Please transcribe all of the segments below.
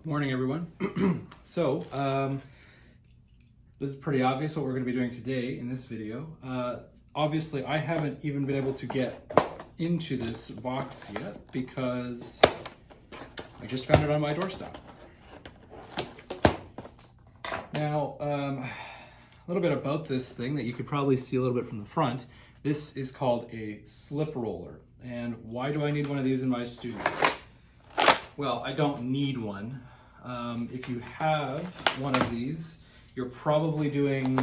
Morning, everyone. This is pretty obvious what we're going to be doing today in this video. Obviously, I haven't even been able to get into this box yet because I just found it on my doorstep. Now, a little bit about this thing that you could probably see a little bit from the front. This is called a slip roller. And why do I need one of these in my studio? Well, I don't need one. If you have one of these, you're probably doing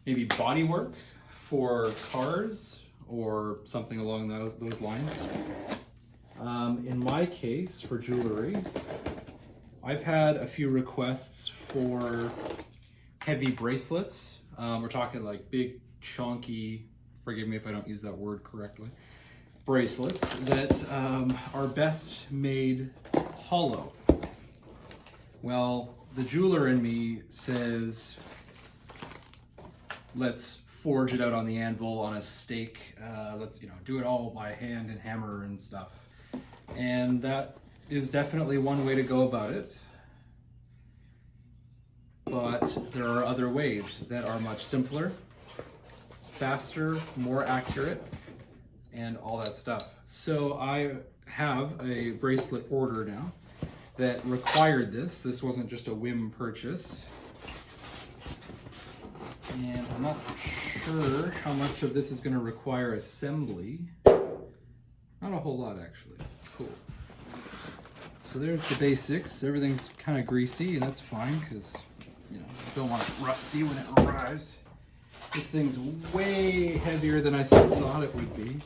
maybe body work for cars or something along those lines. In my case, for jewelry, I've had a few requests for heavy bracelets. We're talking like big, chunky, forgive me if I don't use that word correctly, bracelets that are best made hollow. Well, the jeweler in me says, let's forge it out on the anvil on a stake. Let's do it all by hand and hammer and stuff. And that is definitely one way to go about it. But there are other ways that are much simpler, faster, more accurate, and all that stuff. So I have a bracelet order now that required this. This wasn't just a whim purchase. And I'm not sure how much of this is going to require assembly. Not a whole lot, actually. Cool. So there's the basics. Everything's kind of greasy, and that's fine because you don't want it rusty when it arrives. This thing's way heavier than I thought it would be.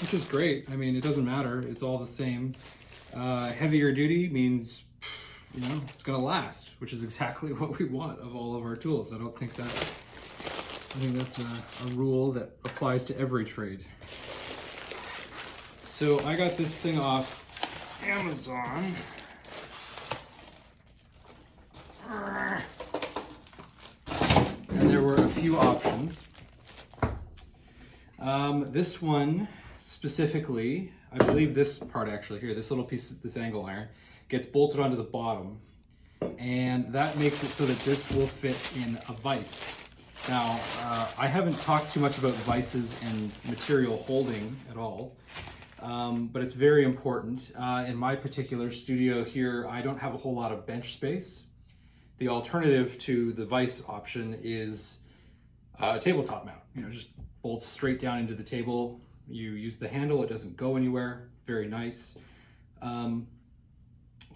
Which is great. I mean, it doesn't matter. It's all the same. Heavier duty means, it's going to last, which is exactly what we want of all of our tools. I think that's a rule that applies to every trade. So I got this thing off Amazon. And there were a few options. This one specifically, I believe this part actually here, this little piece, this angle iron, gets bolted onto the bottom, and that makes it so that this will fit in a vise. Now, I haven't talked too much about vices and material holding at all, but it's very important. In my particular studio here, I don't have a whole lot of bench space. The alternative to the vise option is a tabletop mount. Just bolts straight down into the table. You use the handle, it doesn't go anywhere. Very nice. Well,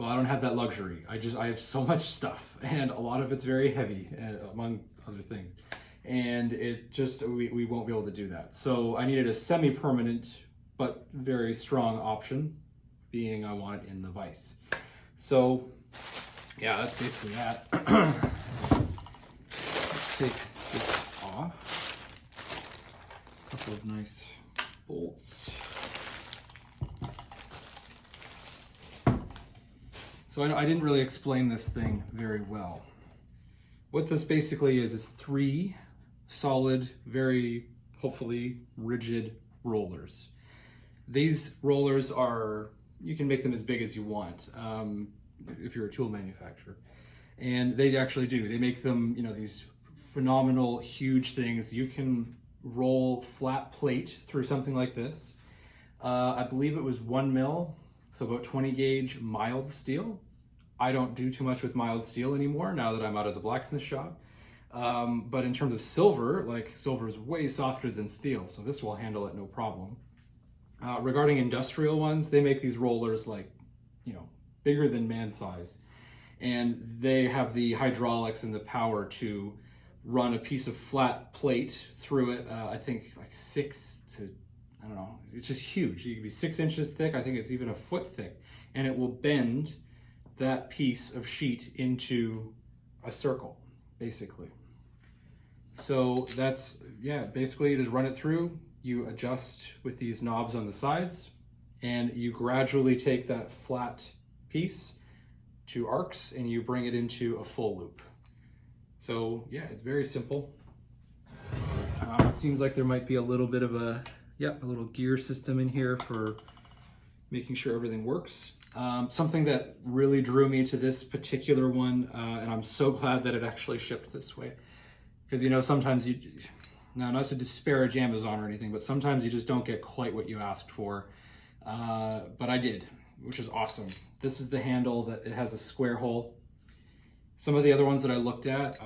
I don't have that luxury. I have so much stuff, and a lot of it's very heavy, among other things. And we won't be able to do that. So I needed a semi-permanent, but very strong option, being I want it in the vise. So yeah, that's basically that. Let's take this off. A couple of nice bolts. So I didn't really explain this thing very well. What this basically is 3 solid, very hopefully rigid rollers. These rollers you can make them as big as you want if you're a tool manufacturer. And they actually do. They make them, these phenomenal, huge things. You can roll flat plate through something like this. I believe it was 1 mil, so about 20 gauge mild steel. I don't do too much with mild steel anymore now that I'm out of the blacksmith shop. But in terms of silver, silver is way softer than steel, so this will handle it no problem. Regarding industrial ones, they make these rollers bigger than man size. And they have the hydraulics and the power to run a piece of flat plate through it. I think 6 to, I don't know, it's just huge. It can be 6 inches thick. I think it's even a foot thick. And it will bend that piece of sheet into a circle, basically. So that's, basically you just run it through, you adjust with these knobs on the sides, and you gradually take that flat piece to arcs and you bring it into a full loop. So yeah, it's very simple. It seems like there might be a little bit of a little gear system in here for making sure everything works. Something that really drew me to this particular one, and I'm so glad that it actually shipped this way, because you know, sometimes you, now not to disparage Amazon or anything, but sometimes you just don't get quite what you asked for, but I did, which is awesome. This is the handle that it has a square hole. Some of the other ones that I looked at,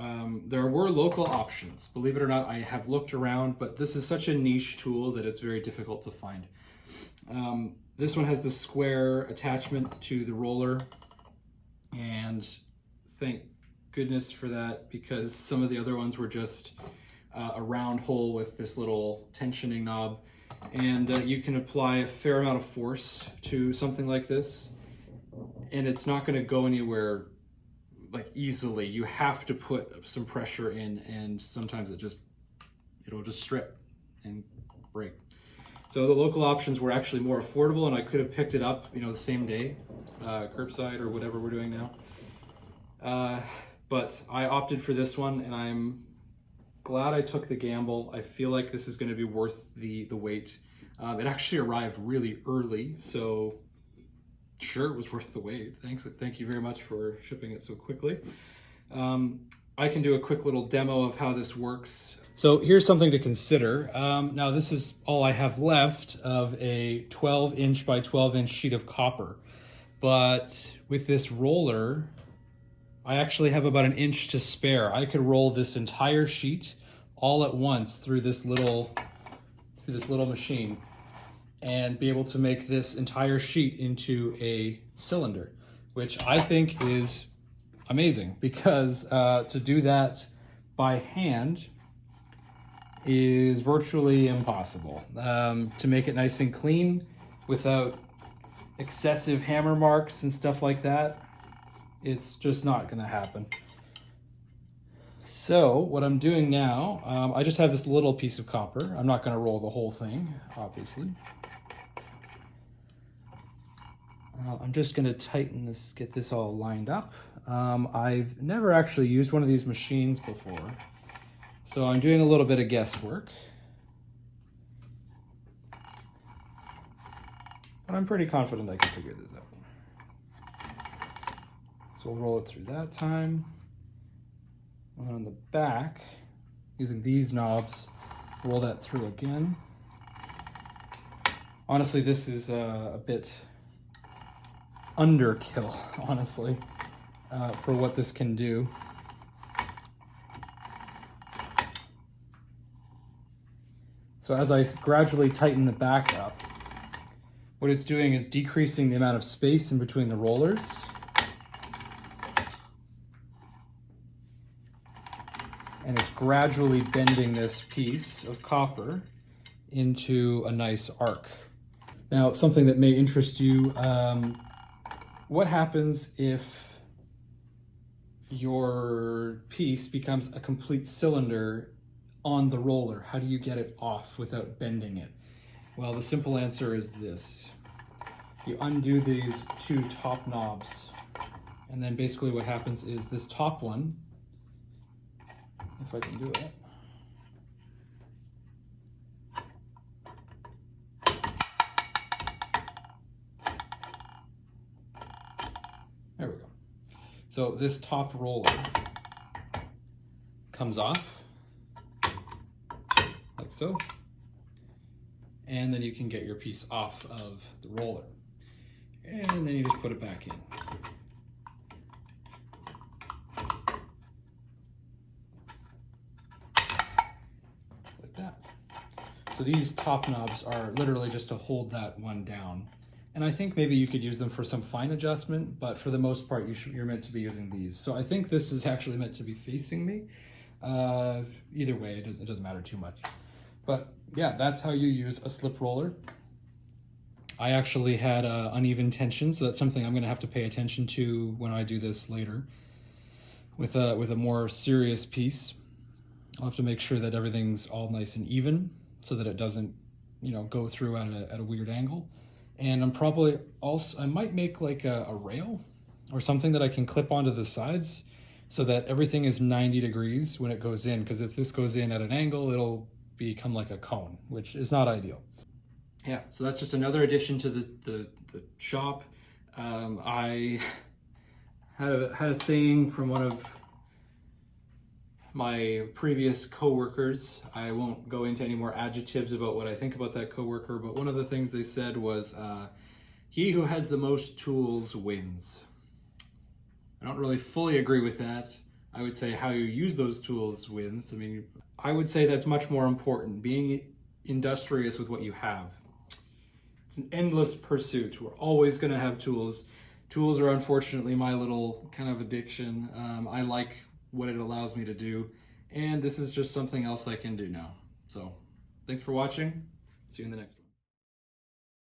there were local options. Believe it or not, I have looked around, but this is such a niche tool that it's very difficult to find. This one has the square attachment to the roller, and thank goodness for that, because some of the other ones were just a round hole with this little tensioning knob, and you can apply a fair amount of force to something like this, and it's not going to go anywhere like easily. You have to put some pressure in, and sometimes it'll just strip and break. So the local options were actually more affordable, and I could have picked it up, you know, the same day, curbside or whatever we're doing now. But I opted for this one, and I'm glad I took the gamble. I feel like this is going to be worth the wait. It actually arrived really early, so sure, it was worth the wait. Thank you very much for shipping it so quickly. I can do a quick little demo of how this works. So here's something to consider. Now this is all I have left of a 12-inch by 12-inch sheet of copper. But with this roller, I actually have about an inch to spare. I could roll this entire sheet all at once through this little machine and be able to make this entire sheet into a cylinder, which I think is amazing, because to do that by hand is virtually impossible. To make it nice and clean without excessive hammer marks and stuff like that, it's just not gonna happen. So what I'm doing now, I just have this little piece of copper. I'm not gonna roll the whole thing, obviously. I'm just gonna tighten this, get this all lined up. I've never actually used one of these machines before, so I'm doing a little bit of guesswork. But I'm pretty confident I can figure this out. So we'll roll it through that time. And then on the back, using these knobs, roll that through again. Honestly, this is a bit underkill, honestly, for what this can do. So as I gradually tighten the back up, what it's doing is decreasing the amount of space in between the rollers. And it's gradually bending this piece of copper into a nice arc. Now, something that may interest you, what happens if your piece becomes a complete cylinder on the roller? How do you get it off without bending it? Well, the simple answer is this. You undo these two top knobs, and then basically what happens is this top one, if I can do it, there we go. So this top roller comes off, like so, and then you can get your piece off of the roller. And then you just put it back in. Like that. So these top knobs are literally just to hold that one down. And I think maybe you could use them for some fine adjustment, but for the most part, you're meant to be using these. So I think this is actually meant to be facing me. Either way, it doesn't matter too much. But yeah, that's how you use a slip roller. I actually had uneven tension, so that's something I'm going to have to pay attention to when I do this later. With a more serious piece, I'll have to make sure that everything's all nice and even, so that it doesn't, you know, go through at a weird angle. And I'm probably also, I might make like a rail or something that I can clip onto the sides, so that everything is 90 degrees when it goes in. Because if this goes in at an angle, it'll become like a cone, which is not ideal. yeah, so that's just another addition to the shop. I had a saying from one of my previous coworkers. I won't go into any more adjectives about what I think about that coworker, but one of the things they said was, he who has the most tools wins. I don't really fully agree with that. I would say how you use those tools wins. I mean, I would say that's much more important, being industrious with what you have. It's an endless pursuit. We're always going to have tools. Tools are unfortunately my little kind of addiction. I like what it allows me to do, and this is just something else I can do now. So thanks for watching. See you in the next one.